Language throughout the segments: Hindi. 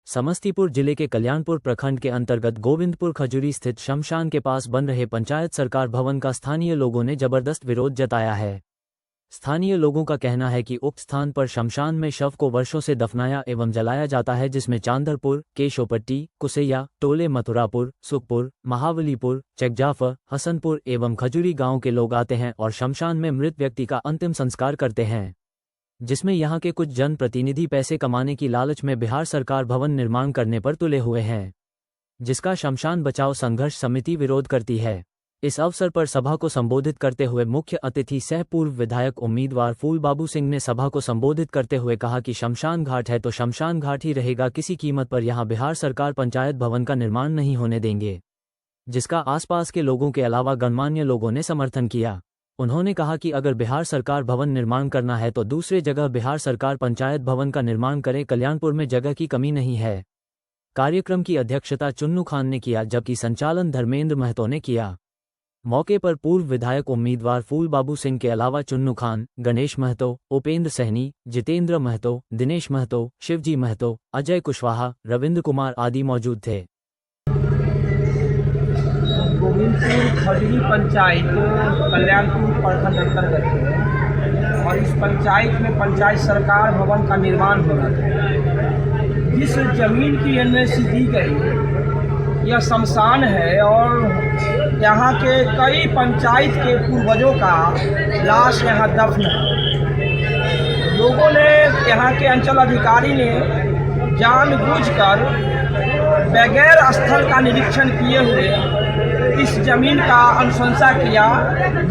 समस्तीपुर जिले के कल्याणपुर प्रखंड के अंतर्गत गोविंदपुर खजूरी स्थित शमशान के पास बन रहे पंचायत सरकार भवन का स्थानीय लोगों ने जबरदस्त विरोध जताया है। स्थानीय लोगों का कहना है कि उक्त स्थान पर शमशान में शव को वर्षों से दफनाया एवं जलाया जाता है, जिसमें चांदरपुर, केशोपट्टी, कुसैया, टोले मथुरापुर, सुखपुर, महावलीपुर, चकजाफर, हसनपुर एवं खजूरी गांव के लोग आते हैं और शमशान में मृत व्यक्ति का अंतिम संस्कार करते हैं, जिसमें यहां के कुछ जनप्रतिनिधि पैसे कमाने की लालच में बिहार सरकार भवन निर्माण करने पर तुले हुए हैं, जिसका शमशान बचाओ संघर्ष समिति विरोध करती है। इस अवसर पर सभा को संबोधित करते हुए मुख्य अतिथि सह पूर्व विधायक उम्मीदवार फूल बाबू सिंह ने सभा को संबोधित करते हुए कहा कि शमशान घाट है तो शमशान घाट ही रहेगा, किसी कीमत पर यहां बिहार सरकार पंचायत भवन का निर्माण नहीं होने देंगे, जिसका आसपास के लोगों के अलावा गणमान्य लोगों ने समर्थन किया। उन्होंने कहा कि अगर बिहार सरकार भवन निर्माण करना है तो दूसरे जगह बिहार सरकार पंचायत भवन का निर्माण करे, कल्याणपुर में जगह की कमी नहीं है। कार्यक्रम की अध्यक्षता चुन्नू खान ने किया, जबकि संचालन धर्मेंद्र महतो ने किया। मौके पर पूर्व विधायक उम्मीदवार फूल बाबू सिंह के अलावा चुन्नू खान, गणेश महतो, उपेंद्र सहनी, जितेंद्र महतो, दिनेश महतो, शिवजी महतो, अजय कुशवाहा, रविंद्र कुमार आदि मौजूद थे। गोविंदपुर खजूरी पंचायत कल्याणपुर प्रखंड अंतर्गत है और इस पंचायत में पंचायत सरकार भवन का निर्माण हो रहा था। जिस जमीन की एनओसी दी गई यह शमशान है और यहाँ के कई पंचायत के पूर्वजों का लाश यहाँ दफन है। लोगों ने, यहाँ के अंचल अधिकारी ने जानबूझकर बगैर स्थल का निरीक्षण किए हुए इस जमीन का अनुशंसा किया,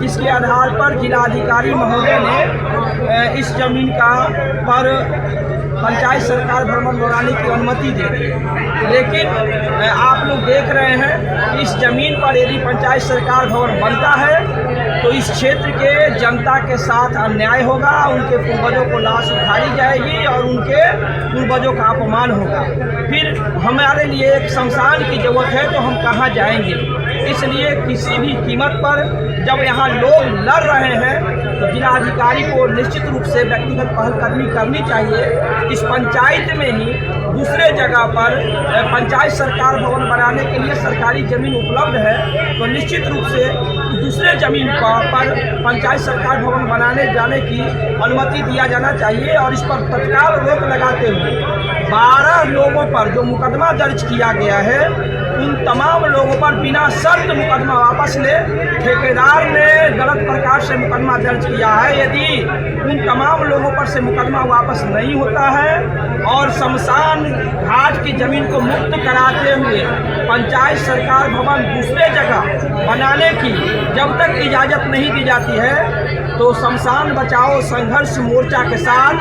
जिसके आधार पर जिलाधिकारी महोदय ने इस जमीन का पर पंचायत सरकार भवन बनाने की अनुमति दे दी। लेकिन आप लोग देख रहे हैं इस जमीन पर यदि पंचायत सरकार भवन बनता है तो इस क्षेत्र के जनता के साथ अन्याय होगा, उनके पूर्वजों को लाश उठाई जाएगी और उनके पूर्वजों का अपमान होगा। फिर हमारे लिए एक शमशान की जरूरत है तो हम कहाँ जाएंगे। इसलिए किसी भी कीमत पर जब यहाँ लोग लड़ रहे हैं तो जिलाधिकारी को निश्चित रूप से व्यक्तिगत पहलकदमी करनी चाहिए। इस पंचायत में ही दूसरे जगह पर पंचायत सरकार भवन बनाने के लिए सरकारी जमीन उपलब्ध है तो निश्चित रूप से दूसरे जमीन पर पंचायत सरकार भवन बनाने जाने की अनुमति दिया जाना चाहिए और इस पर तत्काल रोक लगाते हुए 12 लोगों पर जो मुकदमा दर्ज किया गया है उन तमाम लोगों पर बिना शर्त मुकदमा वापस ले। ठेकेदार ने गलत प्रकार से मुकदमा दर्ज किया है। यदि उन तमाम लोगों पर से मुकदमा वापस नहीं होता है और शमशान घाट की जमीन को मुक्त कराते हुए पंचायत सरकार भवन दूसरे जगह बनाने की जब तक इजाज़त नहीं दी जाती है तो शमशान बचाओ संघर्ष मोर्चा के साथ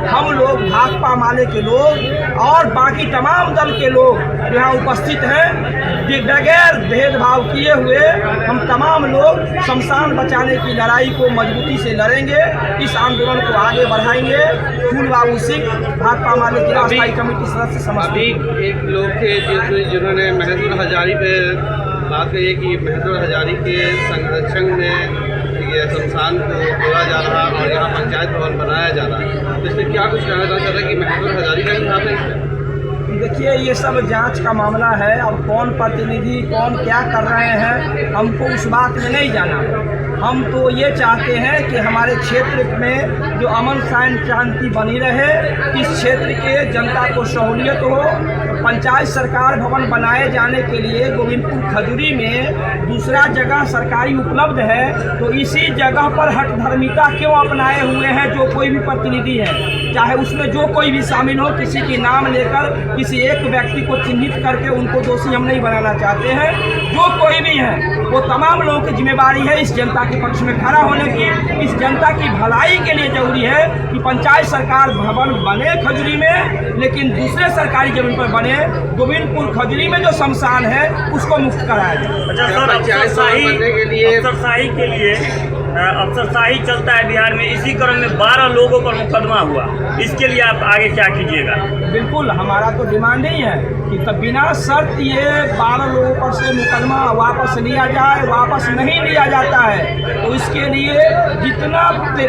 हम लोग भाकपा माले के लोग और बाकी तमाम दल के लोग यहाँ उपस्थित हैं, बगैर भेदभाव किए हुए हम तमाम लोग शमशान बचाने की लड़ाई को मजबूती से लड़ेंगे। इस आंदोलन को आगे बढ़ाएंगे। फूल बाबू सिंह, भाकपा माले जिला स्थायी कमेटी सदस्य समस्तीपुर। एक लोग थे जिन्होंने महसूर हजारी पे बात कही कि महसूर हजारी के संरक्षण में ये शमशान को तोड़ा जा रहा और यहाँ पंचायत भवन बनाया जा रहा है, तो इसमें क्या कुछ कहना चाहता है कि महसूर हजारी का ही हाथ है? देखिए, ये सब जांच का मामला है। अब कौन प्रतिनिधि कौन क्या कर रहे हैं हमको उस बात में नहीं जाना। हम तो ये चाहते हैं कि हमारे क्षेत्र में जो अमन शांति बनी रहे, इस क्षेत्र के जनता को सहूलियत हो। पंचायत सरकार भवन बनाए जाने के लिए गोविंदपुर खजूरी में दूसरा जगह सरकारी उपलब्ध है तो इसी जगह पर हठधर्मिता क्यों अपनाए हुए हैं जो कोई भी प्रतिनिधि है, चाहे उसमें जो कोई भी शामिल हो। किसी की नाम लेकर किसी एक व्यक्ति को चिन्हित करके उनको दोषी हम नहीं बनाना चाहते हैं। जो कोई भी है वो तमाम लोगों की जिम्मेदारी है इस जनता के पक्ष में खड़ा होने की। इस जनता की भलाई के लिए जरूरी है कि पंचायत सरकार भवन बने खजूरी में, लेकिन दूसरे सरकारी जमीन पर बने। गोविंदपुर खजूरी में जो शमशान है उसको मुक्त कराया जाए। पंचायत बनने के लिए अफसरशाही चलता है बिहार में। इसी क्रम में 12 लोगों पर मुकदमा हुआ, इसके लिए आप आगे क्या कीजिएगा? बिल्कुल, हमारा तो डिमांड ही है कि तब बिना शर्त ये 12 लोगों पर से मुकदमा वापस लिया जाए। वापस नहीं लिया जाता है तो इसके लिए जितना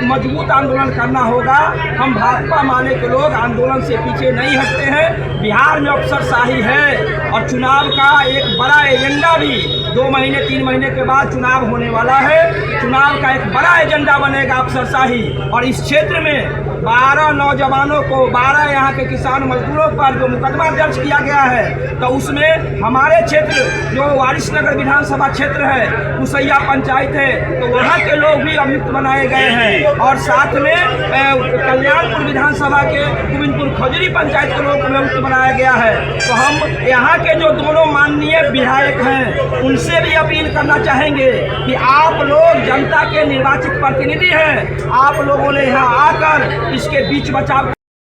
मजबूत आंदोलन करना होगा, हम भाकपा माले के लोग आंदोलन से पीछे नहीं हटते हैं। बिहार में अफसरशाही है और चुनाव का एक बड़ा एजेंडा भी 2 महीने 3 महीने के बाद चुनाव होने वाला है। चुनाव का एक बड़ा एजेंडा बनेगा अफसरशाही, और इस क्षेत्र में 12 नौजवानों को, 12 यहाँ के किसान मजदूरों पर जो मुकदमा दर्ज किया गया है, तो उसमें हमारे क्षेत्र जो वारिसनगर विधानसभा क्षेत्र है, कुसैया पंचायत है, तो वहाँ के लोग भी अभियुक्त बनाए गए हैं। और साथ में कल्याणपुर विधानसभा के गोविंदपुर खजुरी पंचायत के लोग को अभियुक्त बनाया गया है। तो हम यहाँ के जो दोनों माननीय विधायक हैं उनसे भी अपील करना चाहेंगे कि आप लोग जनता के निर्वाचित प्रतिनिधि हैं, आप लोगों ने यहाँ आकर इसके बीच बचाव